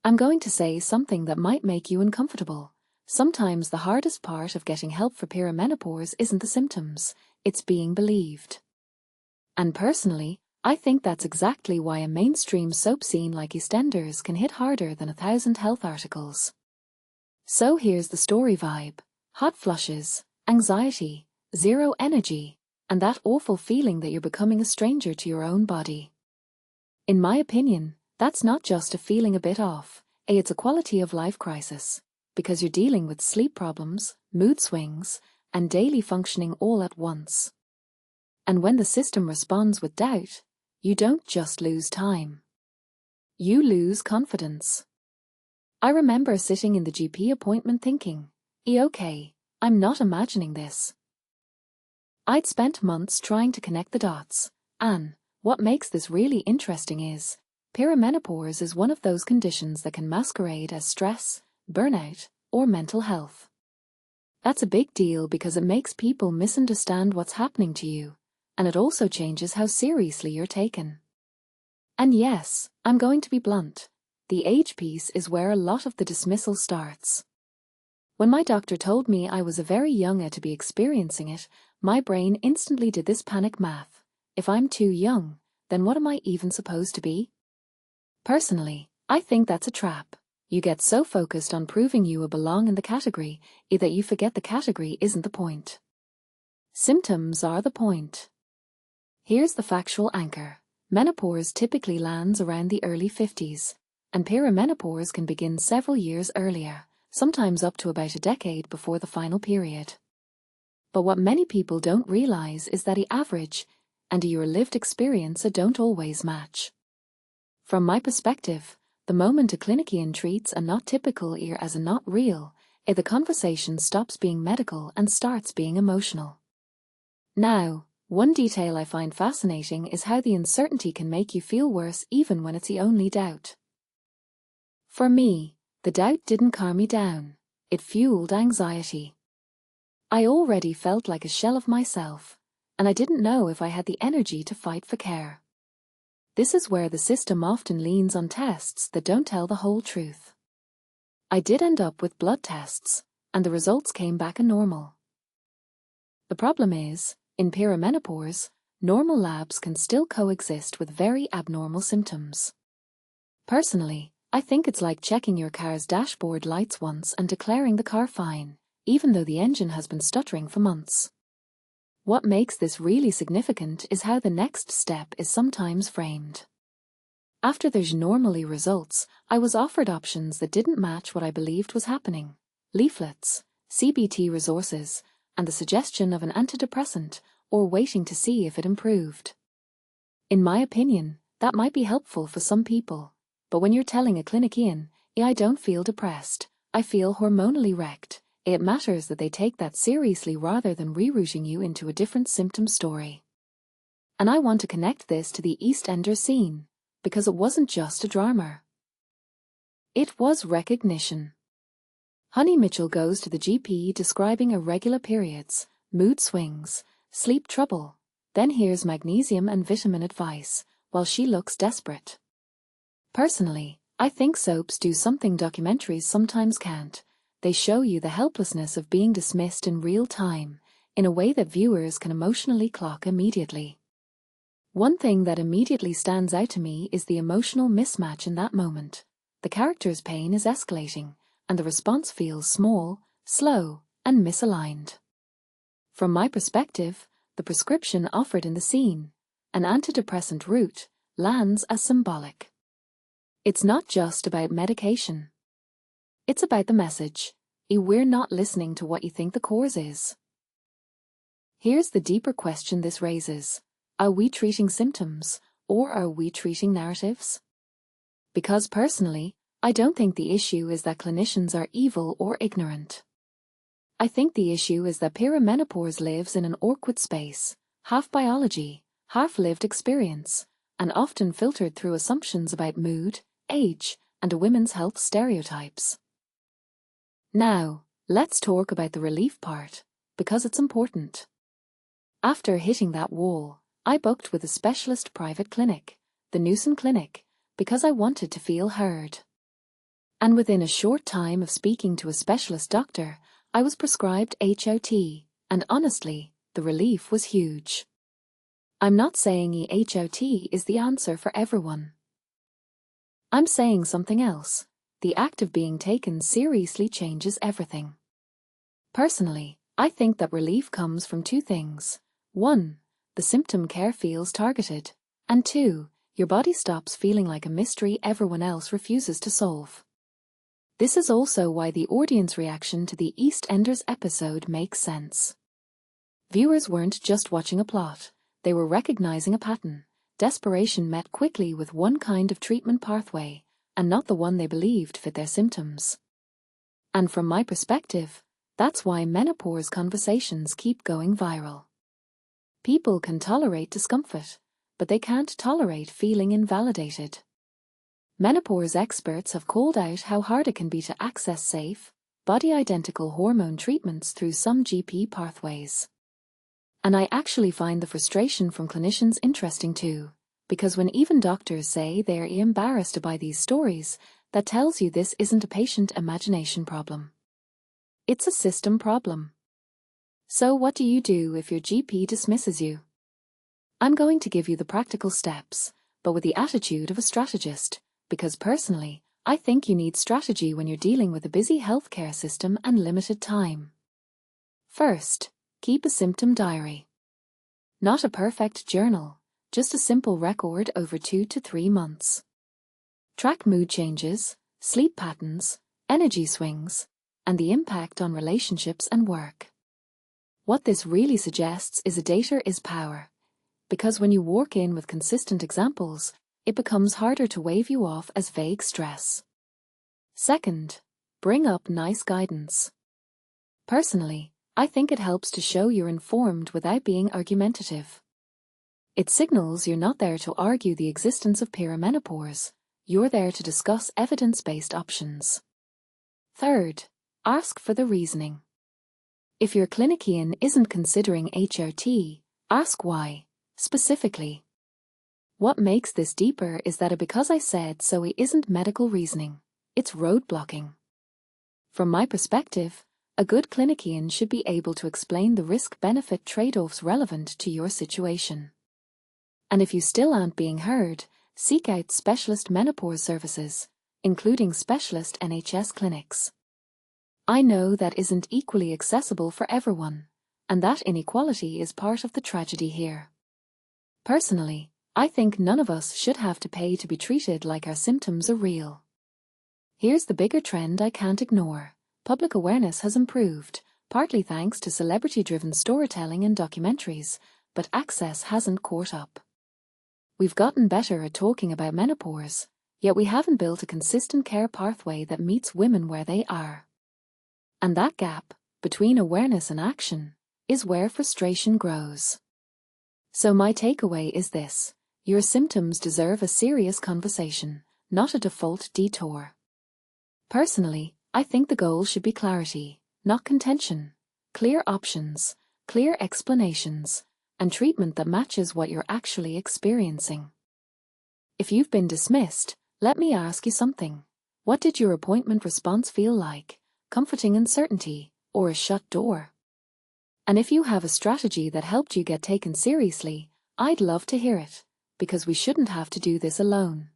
I'm going to say something that might make you uncomfortable. Sometimes the hardest part of getting help for perimenopause isn't the symptoms, it's being believed. And personally, I think that's exactly why a mainstream soap scene like EastEnders can hit harder than 1,000 health articles. So here's the story vibe: hot flushes, anxiety, zero energy, and that awful feeling that you're becoming a stranger to your own body. In my opinion, that's not just a feeling a bit off, it's a quality of life crisis, because you're dealing with sleep problems, mood swings, and daily functioning all at once. And when the system responds with doubt, you don't just lose time. You lose confidence. I remember sitting in the GP appointment thinking, okay, I'm not imagining this. I'd spent months trying to connect the dots, and what makes this really interesting is, perimenopause is one of those conditions that can masquerade as stress, burnout, or mental health. That's a big deal because it makes people misunderstand what's happening to you, and it also changes how seriously you're taken. And yes, I'm going to be blunt, the age piece is where a lot of the dismissal starts. When my doctor told me I was a very young to be experiencing it, my brain instantly did this panic math. If I'm too young, then what am I even supposed to be? Personally, I think that's a trap. You get so focused on proving you belong in the category that you forget the category isn't the point. Symptoms are the point. Here's the factual anchor. Menopause typically lands around the early 50s, and perimenopause can begin several years earlier, sometimes up to about a decade before the final period. But what many people don't realize is that the average and your lived experience don't always match. From my perspective, the moment a clinician treats a not typical as a not real, the conversation stops being medical and starts being emotional. Now, one detail I find fascinating is how the uncertainty can make you feel worse even when it's the only doubt. For me, the doubt didn't calm me down, it fueled anxiety. I already felt like a shell of myself, and I didn't know if I had the energy to fight for care. This is where the system often leans on tests that don't tell the whole truth. I did end up with blood tests, and the results came back normal. The problem is, in perimenopause, normal labs can still coexist with very abnormal symptoms. Personally, I think it's like checking your car's dashboard lights once and declaring the car fine, even though the engine has been stuttering for months. What makes this really significant is how the next step is sometimes framed. After there's normally results, I was offered options that didn't match what I believed was happening: leaflets, CBT resources, and the suggestion of an antidepressant, or waiting to see if it improved. In my opinion, that might be helpful for some people, but when you're telling a clinician, I don't feel depressed, I feel hormonally wrecked, it matters that they take that seriously rather than rerouting you into a different symptom story. And I want to connect this to the EastEnders scene, because it wasn't just a drama. It was recognition. Honey Mitchell goes to the GP describing irregular periods, mood swings, sleep trouble, then hears magnesium and vitamin advice, while she looks desperate. Personally, I think soaps do something documentaries sometimes can't. They show you the helplessness of being dismissed in real time, in a way that viewers can emotionally clock immediately. One thing that immediately stands out to me is the emotional mismatch in that moment. The character's pain is escalating, and the response feels small, slow, and misaligned. From my perspective, the prescription offered in the scene, an antidepressant route, lands as symbolic. It's not just about medication. It's about the message: we're not listening to what you think the cause is. Here's the deeper question this raises: are we treating symptoms, or are we treating narratives? Because personally, I don't think the issue is that clinicians are evil or ignorant. I think the issue is that perimenopause lives in an awkward space, half biology, half lived experience, and often filtered through assumptions about mood, age, and a women's health stereotypes. Now, let's talk about the relief part, because it's important. After hitting that wall, I booked with a specialist private clinic, the Newson Clinic, because I wanted to feel heard. And within a short time of speaking to a specialist doctor, I was prescribed HOT, and honestly, the relief was huge. I'm not saying EHOT is the answer for everyone. I'm saying something else. The act of being taken seriously changes everything. Personally, I think that relief comes from two things. 1. The symptom care feels targeted. And 2. Your body stops feeling like a mystery everyone else refuses to solve. This is also why the audience reaction to the EastEnders episode makes sense. Viewers weren't just watching a plot, they were recognizing a pattern. Desperation met quickly with one kind of treatment pathway, and not the one they believed fit their symptoms. And from my perspective, that's why menopause conversations keep going viral. People can tolerate discomfort, but they can't tolerate feeling invalidated. Menopause experts have called out how hard it can be to access safe, body-identical hormone treatments through some GP pathways. And I actually find the frustration from clinicians interesting too, because when even doctors say they're embarrassed by these stories, that tells you this isn't a patient imagination problem. It's a system problem. So what do you do if your GP dismisses you? I'm going to give you the practical steps, but with the attitude of a strategist, because personally, I think you need strategy when you're dealing with a busy healthcare system and limited time. First, keep a symptom diary. Not a perfect journal, just a simple record over 2 to 3 months. Track mood changes, sleep patterns, energy swings, and the impact on relationships and work. What this really suggests is a data is power, because when you walk in with consistent examples, it becomes harder to wave you off as vague stress. Second, bring up nice guidance. Personally, I think it helps to show you're informed without being argumentative. It signals you're not there to argue the existence of perimenopause, you're there to discuss evidence-based options. Third, ask for the reasoning. If your clinician isn't considering HOT, ask why, specifically. What makes this deeper is that a because I said so isn't medical reasoning, it's road blocking. From my perspective, a good clinician should be able to explain the risk-benefit trade-offs relevant to your situation. And if you still aren't being heard, seek out specialist menopause services, including specialist NHS clinics. I know that isn't equally accessible for everyone, and that inequality is part of the tragedy here. Personally, I think none of us should have to pay to be treated like our symptoms are real. Here's the bigger trend I can't ignore. Public awareness has improved, partly thanks to celebrity-driven storytelling and documentaries, but access hasn't caught up. We've gotten better at talking about menopause, yet we haven't built a consistent care pathway that meets women where they are. And that gap, between awareness and action, is where frustration grows. So my takeaway is this: your symptoms deserve a serious conversation, not a default detour. Personally, I think the goal should be clarity, not contention, clear options, clear explanations, and treatment that matches what you're actually experiencing. If you've been dismissed, let me ask you something. What did your appointment response feel like? Comforting uncertainty, or a shut door? And if you have a strategy that helped you get taken seriously, I'd love to hear it, because we shouldn't have to do this alone.